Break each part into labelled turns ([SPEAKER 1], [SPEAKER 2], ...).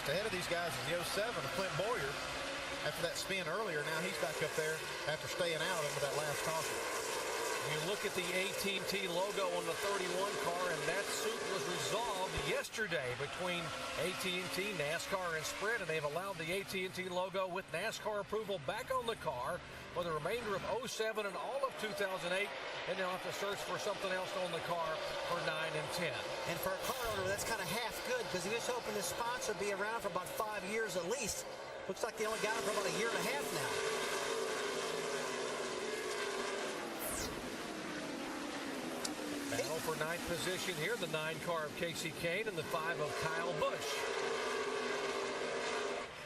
[SPEAKER 1] Just ahead of these guys is the 07 of Clint Boyer. After that spin earlier, now he's back up there after staying out into that last caution.
[SPEAKER 2] You look at the AT&T logo on the 31 car, and that suit was resolved yesterday between AT&T, NASCAR, and Sprint, and they've allowed the AT&T logo with NASCAR approval back on the car for the remainder of 07 and all of 2008, and they'll have to search for something else on the car for 9 and 10.
[SPEAKER 3] And for a car owner, that's kind of half good, because he was hoping this sponsor would be around for about 5 years at least. Looks like they only got him for about a year and a half now.
[SPEAKER 2] Battle for ninth position here, the 9 car of Casey Kane and the 5 of Kyle Busch.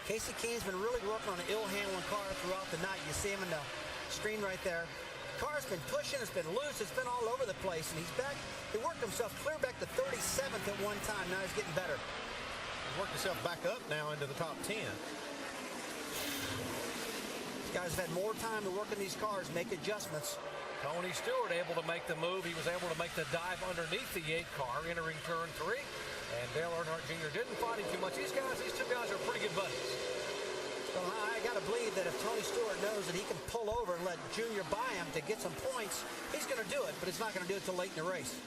[SPEAKER 3] Casey Kane's been really working on an ill-handling car throughout the night. You see him in the screen right there. The car's been pushing, it's been loose, it's been all over the place, and he's back. He worked himself clear back to 37th at one time. Now he's getting better.
[SPEAKER 1] He's worked himself back up now into the top 10.
[SPEAKER 3] These guys have had more time to work in these cars, make adjustments.
[SPEAKER 2] Tony Stewart able to make the move. He was able to make the dive underneath the 8 car, entering turn 3. And Dale Earnhardt Jr. didn't fight him too much. These two guys are pretty good buddies.
[SPEAKER 3] So I got to believe that if Tony Stewart knows that he can pull over and let Junior buy him to get some points, he's going to do it, but he's not going to do it till late in the race.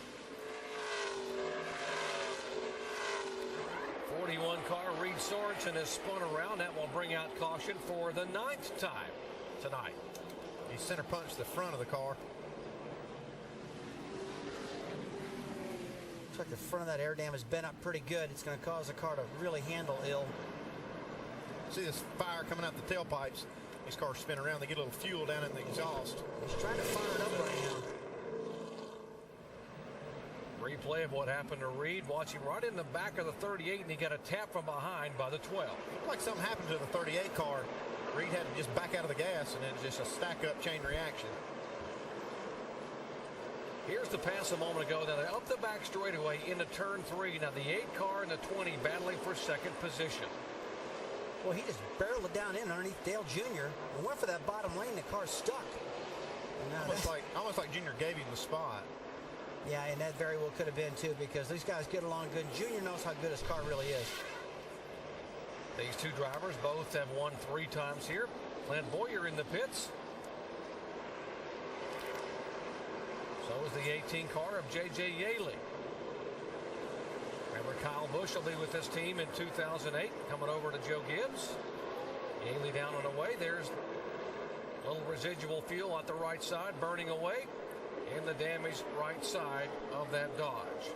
[SPEAKER 2] 41 car, Reed Sorensen has spun around. That will bring out caution for the 9th time tonight.
[SPEAKER 1] He center punched the front of the car.
[SPEAKER 3] Looks like the front of that air dam has been up pretty good. It's going to cause the car to really handle ill.
[SPEAKER 1] See this fire coming out the tailpipes. These cars spin around. They get a little fuel down in the exhaust.
[SPEAKER 3] He's trying to fire it up right now.
[SPEAKER 2] Replay of what happened to Reed. Watch him right in the back of the 38, and he got a tap from behind by the 12.
[SPEAKER 1] Looked like something happened to the 38 car. Reed had to just back out of the gas, and then just a stack-up chain reaction.
[SPEAKER 2] Here's the pass a moment ago. Now they're up the back straightaway into turn 3. Now the 8 car and the 20 battling for second position.
[SPEAKER 3] Well, he just barreled it down in underneath Dale Jr. and went for that bottom lane. The car's stuck.
[SPEAKER 1] Almost like Junior gave him the spot.
[SPEAKER 3] Yeah, and that very well could have been too, because these guys get along good. Junior knows how good his car really is.
[SPEAKER 2] These two drivers both have won 3 times here. Clint Boyer in the pits. So is the 18 car of J.J. Yaley. Remember, Kyle Busch will be with this team in 2008, coming over to Joe Gibbs. Yaley down and away. There's a little residual fuel at the right side, burning away in the damaged right side of that Dodge.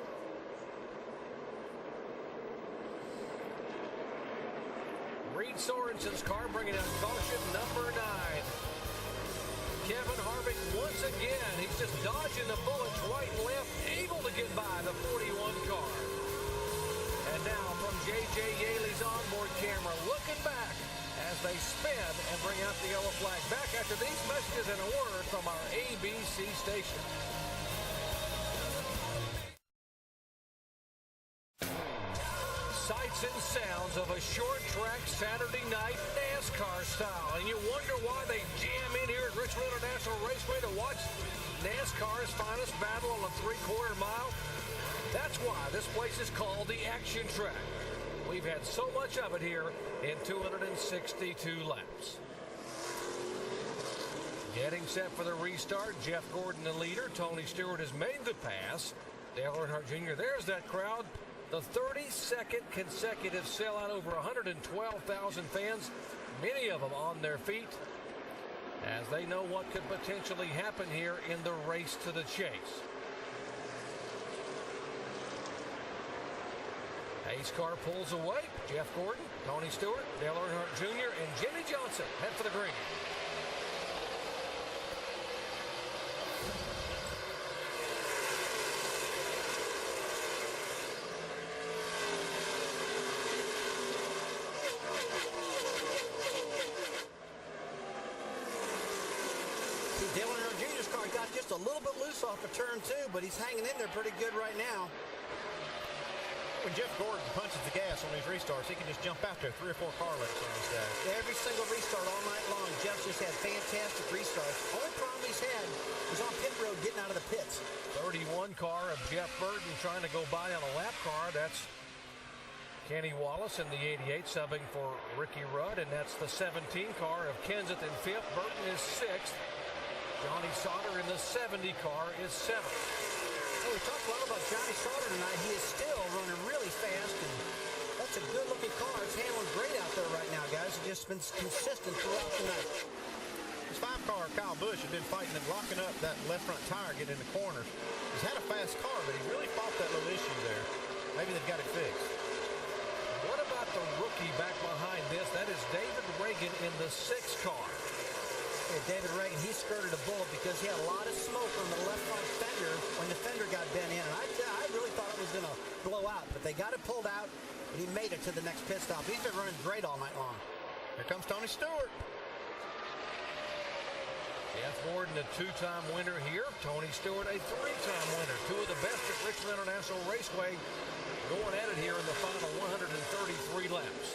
[SPEAKER 2] Reed Sorensen's car bringing out caution number 9. Kevin Harvick once again. He's just dodging the bullets right and left, able to get by the 41 car. And now from J.J. Yaley's onboard camera, looking back as they spin and bring out the yellow flag. Back after these messages and a word from our ABC station. Sights and sounds of a short track Saturday night NASCAR style. And you wonder why they jam in here at Richmond International Raceway to watch NASCAR's finest battle on a 3/4 mile. That's why this place is called the Action Track. We've had so much of it here in 262 laps. Getting set for the restart. Jeff Gordon the leader. Tony Stewart has made the pass. Dale Earnhardt Jr. There's that crowd. The 32nd consecutive sellout, over 112,000 fans, many of them on their feet, as they know what could potentially happen here in the race to the chase. Pace car pulls away. Jeff Gordon, Tony Stewart, Dale Earnhardt Jr., and Jimmy Johnson head for the green.
[SPEAKER 3] Dale Earnhardt Jr.'s car got just a little bit loose off of turn 2, but he's hanging in there pretty good right now.
[SPEAKER 1] When Jeff Gordon punches the gas on these restarts, he can just jump out there 3 or 4 car lengths on this guy.
[SPEAKER 3] Every single restart all night long, Jeff's just had fantastic restarts. Only problem he's had was on pit road getting out of the pits.
[SPEAKER 2] 31 car of Jeff Burton trying to go by on a lap car. That's Kenny Wallace in the 88, subbing for Ricky Rudd, and that's the 17 car of Kenseth in 5th. Burton is 6th. Johnny Sauter in the 70 car is 7th.
[SPEAKER 3] Well, we talked a lot about Johnny Sauter tonight. He is still running really fast, and that's a good-looking car. It's handling great out there right now, guys. It's just been consistent throughout the night.
[SPEAKER 1] This 5-car, Kyle Busch, had been fighting and locking up that left front tire, getting in the corners. He's had a fast car, but he really fought that little issue there. Maybe they've got it fixed.
[SPEAKER 2] What about the rookie back behind this? That is David Reagan in the 6 car.
[SPEAKER 3] Yeah, David Reagan, he skirted a bullet because he had a lot of smoke on the left front fender when the fender got bent in. And I really thought it was going to blow out, but they got it pulled out, and he made it to the next pit stop. He's been running great all night long.
[SPEAKER 1] Here comes Tony Stewart.
[SPEAKER 2] Jeff Gordon, a 2-time winner here. Tony Stewart, a 3-time winner. 2 of the best at Richmond International Raceway going at it here in the final 133 laps.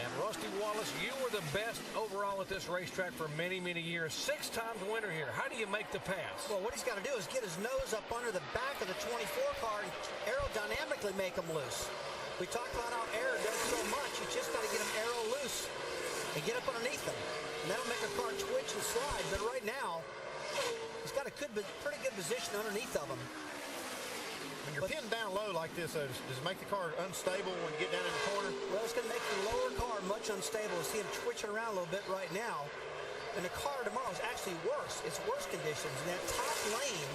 [SPEAKER 2] And Rusty Wallace, you were the best overall at this racetrack for many, many years. 6 times winner here. How do you make the pass?
[SPEAKER 3] Well, what he's got to do is get his nose up under the back of the 24 car and aerodynamically make him loose. We talked about how air does so much. You just got to get him aero loose and get up underneath them. And that'll make a car twitch and slide. But right now, he's got a pretty good position underneath of him.
[SPEAKER 1] When you're pinned down low like this, does it make the car unstable when you get down in the corner?
[SPEAKER 3] Well, it's going to make the lower car much unstable. You see him twitching around a little bit right now. And the car tomorrow is actually worse. It's worse conditions. And that top lane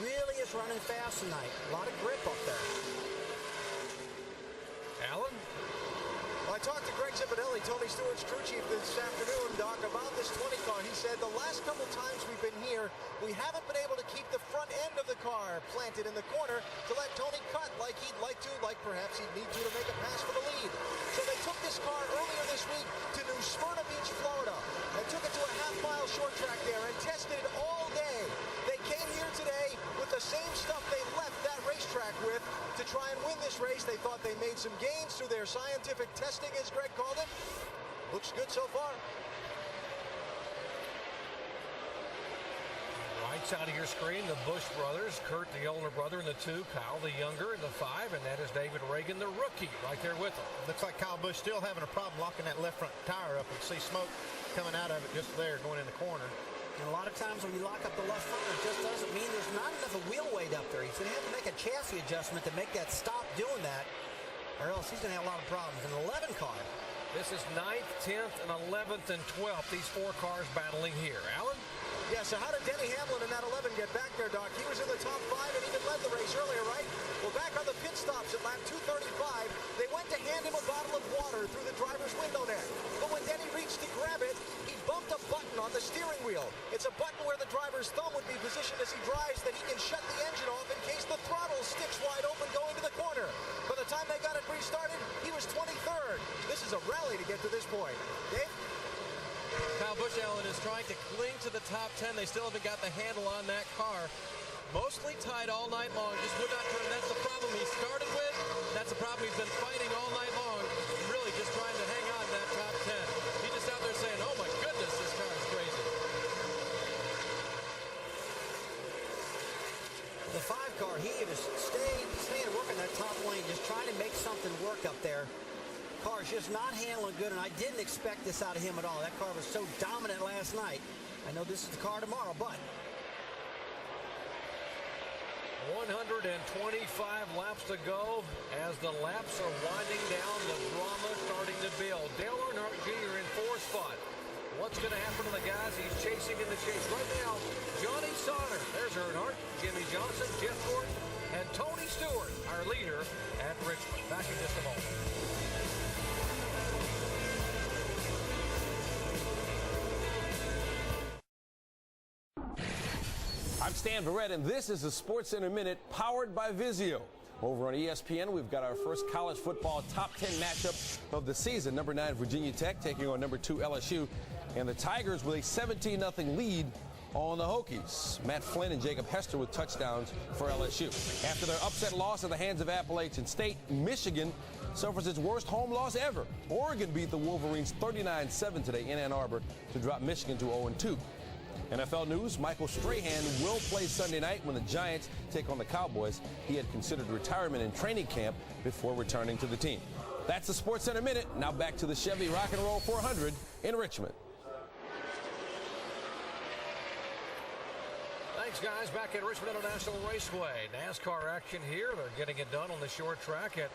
[SPEAKER 3] really is running fast tonight. A lot of grip up there.
[SPEAKER 2] Alan?
[SPEAKER 4] I talked to Greg Zipadelli, Tony Stewart's crew chief, this afternoon, Doc, about this 20 car. He said the last couple times we've been here, we haven't been able to keep the front end of the car planted in the corner to let Tony cut like he'd like to, like perhaps he'd need to make a pass for the lead. So they took this car earlier this week to New Smyrna Beach, Florida, and took it to a half-mile short track there and tested it all day. They came here today with the same stuff they left that racetrack with to try and win this race. They thought they made some gains through their scientific testing, as Greg called it. Looks good so far.
[SPEAKER 2] Right side of your screen, the Busch brothers. Kurt, the older brother, in the 2. Kyle, the younger, in the 5. And that is David Reagan, the rookie, right there with him.
[SPEAKER 1] Looks like Kyle Busch still having a problem locking that left front tire up. And see smoke coming out of it just there going in the corner.
[SPEAKER 3] And a lot of times when you lock up the left front, it just doesn't mean there's not enough of wheel weight up there. He's going to have to make a chassis adjustment to make that stop doing that, or else he's going to have a lot of problems. An 11 car.
[SPEAKER 2] This is 9th, 10th, and 11th, and 12th. These 4 cars battling here. Alan?
[SPEAKER 4] Yeah, so how did Denny Hamlin in that 11 get back there, Doc? He was in the top 5 and even led the race earlier, right? Well, back on the pit stops at lap 235, they went to hand him a bottle of water through the driver's window there. But when Denny reached to grab it, he bumped a button on the steering wheel. It's a button where the driver's thumb would be positioned as he drives that he can shut the engine off in case the throttle sticks wide open going to the corner. By the time they got it restarted, he was 23rd. This is a rally to get to this point. Dave?
[SPEAKER 5] Kyle Busch, Allen, is trying to cling to the top 10. They still haven't got the handle on that car. Mostly tied all night long. Just would not turn. That's the problem he started with. That's the problem he's been fighting all night long. Really just trying to hang on to that top 10. He's just out there saying, oh my goodness, this car is crazy.
[SPEAKER 3] The 5 car, he is staying working that top lane, just trying to make something work up there. Car's just not handling good, and I didn't expect this out of him at all. That car was so dominant last night. I know this is the car tomorrow, but
[SPEAKER 2] 125 laps to go. As the laps are winding down, the drama starting to build. Dale Earnhardt Jr. in 4th spot. What's going to happen to the guys he's chasing in the chase? Right now, Johnny Sauter. There's Earnhardt, Jimmy Johnson, Jeff Gordon, and Tony Stewart, our leader at Richmond. Back in just a moment.
[SPEAKER 6] I'm Stan Barrett, and this is the Sports Center Minute powered by Vizio. Over on ESPN, we've got our first college football top 10 matchup of the season. Number 9, Virginia Tech, taking on number 2, LSU. And the Tigers with a 17-0 lead on the Hokies. Matt Flynn and Jacob Hester with touchdowns for LSU. After their upset loss at the hands of Appalachian State, Michigan suffers its worst home loss ever. Oregon beat the Wolverines 39-7 today in Ann Arbor to drop Michigan to 0-2. NFL news, Michael Strahan will play Sunday night when the Giants take on the Cowboys. He had considered retirement in training camp before returning to the team. That's the Sports Center Minute. Now back to the Chevy Rock and Roll 400 in Richmond.
[SPEAKER 2] Thanks, guys. Back at Richmond International Raceway. NASCAR action here. They're getting it done on the short track at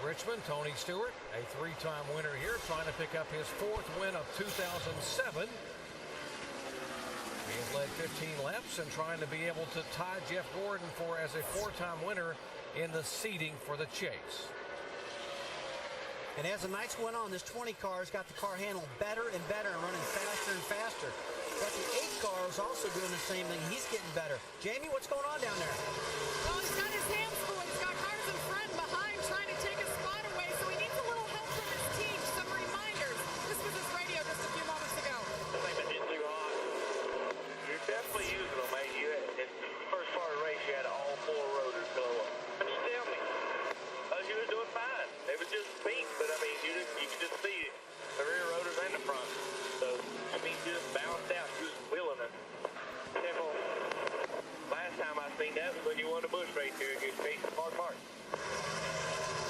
[SPEAKER 2] Richmond. Tony Stewart, a three-time winner here, trying to pick up his fourth win of 2007. He has led 15 laps and trying to be able to tie Jeff Gordon for as a four-time winner in the seeding for the chase.
[SPEAKER 3] And as the nights went on, this 20 car has got the car handled better and better and running faster and faster. But the 8 car is also doing the same thing. He's getting better. Jamie, what's going on down there?
[SPEAKER 7] Well, he's got his hands full. He's got cars in front and behind trying to take his spot away, so he needs a little help from his team. Some reminders. This was his radio just a few moments ago.
[SPEAKER 8] They've been too hot. You're definitely using them, mate. In the first part of the race, you had all 4 rotors go up. But you tell me, you were doing fine. They was just beat, but I mean, you could just see the rear rotors and the front. So, I mean, you just balanced out. You was wheeling it. Simple. Last time I seen that was when you won the Busch race here. You was chasing apart.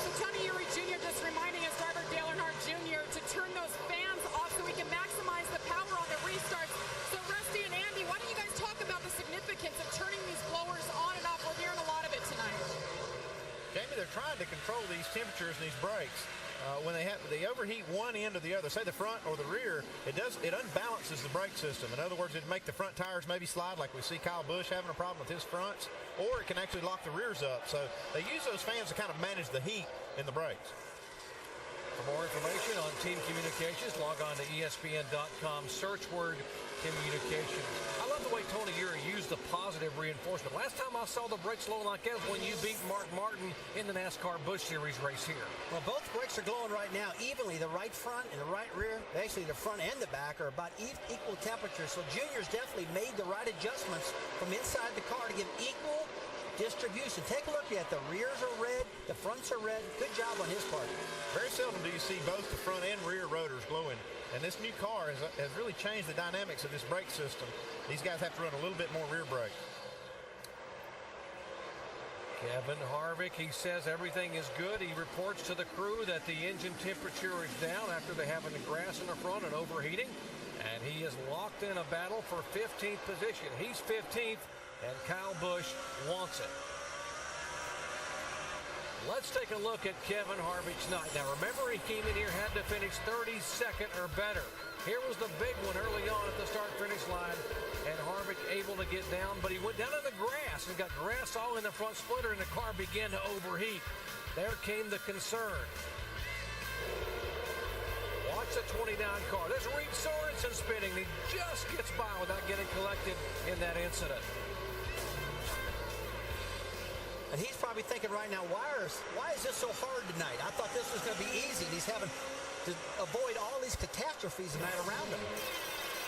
[SPEAKER 7] So Tony Eury Jr. just reminding his driver Dale Earnhardt Jr. to turn those fans off so we can maximize the power on the restarts. So Rusty and Andy, why don't you guys talk about the significance of turning these blowers on and off? We're hearing a lot of it tonight.
[SPEAKER 1] Jamie, they're trying to control these temperatures and these brakes. When they overheat one end or the other, say the front or the rear, it unbalances the brake system. In other words, it'd make the front tires maybe slide, like we see Kyle Busch having a problem with his fronts, or it can actually lock the rears up. So they use those fans to kind of manage the heat in the brakes.
[SPEAKER 2] For more information on team communications, log on to ESPN.com, search word communications. I love the way Tony Eury used the positive reinforcement. Last time I saw the brakes glowing like that was when you beat Mark Martin in the NASCAR Busch Series race here.
[SPEAKER 3] Well, both brakes are glowing right now evenly. The right front and the right rear, actually the front and the back, are about equal temperature. So Junior's definitely made the right adjustments from inside the car to give equal distribution. Take a look at the rears are red, the fronts are red. Good job on his part.
[SPEAKER 1] Very seldom do you see both the front and rear rotors glowing. And this new car has really changed the dynamics of this brake system. These guys have to run a little bit more rear brake.
[SPEAKER 2] Kevin Harvick, he says everything is good. He reports to the crew that the engine temperature is down after they having the grass in the front and overheating. And he is locked in a battle for 15th position. He's 15th, and Kyle Busch wants it. Let's take a look at Kevin Harvick's night. Now, remember, he came in here, had to finish 32nd or better. Here was the big one early on at the start-finish line, and Harvick able to get down, but he went down in the grass and got grass all in the front splitter, and the car began to overheat. There came the concern. Watch the 29 car. There's Reed Sorensen spinning. He just gets by without getting collected in that incident.
[SPEAKER 3] And he's probably thinking right now, why is this so hard tonight? I thought this was going to be easy. And he's having to avoid all these catastrophes tonight around him.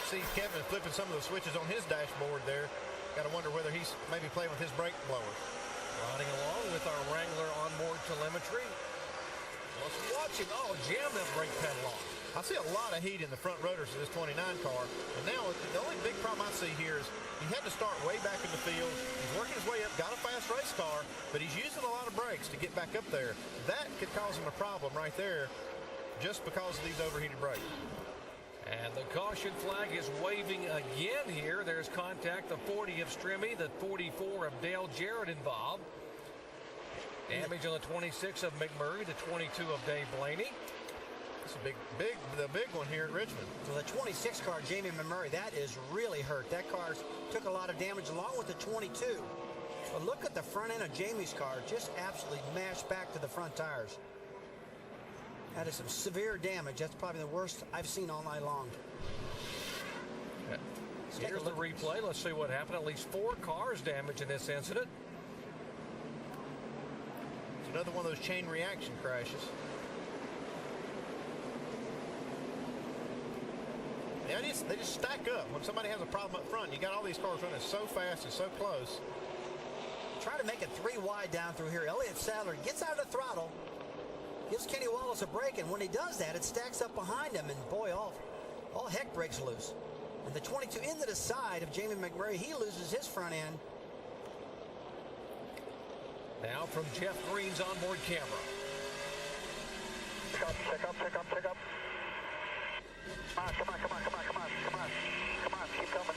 [SPEAKER 1] See Kevin flipping some of the switches on his dashboard there. Got to wonder whether he's maybe playing with his brake blower.
[SPEAKER 2] Riding along with our Wrangler onboard telemetry. Let's watch him. Oh, jam that brake pedal on.
[SPEAKER 1] I see a lot of heat in the front rotors of this 29 car. And now the only big problem I see here is he had to start way back in the field. He's working his way up, got a fast race car, but he's using a lot of brakes to get back up there. That could cause him a problem right there just because of these overheated brakes.
[SPEAKER 2] And the caution flag is waving again here. There's contact, the 40 of Strimmy, the 44 of Dale Jarrett involved. Damage on the 26 of McMurray, the 22 of Dave Blaney.
[SPEAKER 1] It's a the big one here at Richmond.
[SPEAKER 3] So the 26 car, Jamie McMurray, that is really hurt. That car took a lot of damage along with the 22. But look at the front end of Jamie's car, just absolutely mashed back to the front tires. That is some severe damage. That's probably the worst I've seen all night long.
[SPEAKER 2] Here's the replay. Let's see what happened. At least 4 cars damaged in this incident.
[SPEAKER 1] It's another one of those chain reaction crashes. They just stack up. When somebody has a problem up front, you got all these cars running so fast and so close.
[SPEAKER 3] Try to make it 3 wide down through here. Elliott Sadler gets out of the throttle, gives Kenny Wallace a break, and when he does that, it stacks up behind him, and boy, all heck breaks loose. And the 22 into the side of Jamie McMurray, he loses his front end.
[SPEAKER 2] Now from Jeff Green's onboard camera.
[SPEAKER 8] Check up. Come on, keep coming.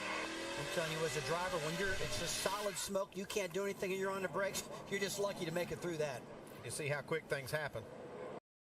[SPEAKER 3] I'm telling you, as a driver, when it's just solid smoke, you can't do anything and you're on the brakes, you're just lucky to make it through that.
[SPEAKER 1] You see how quick things happen.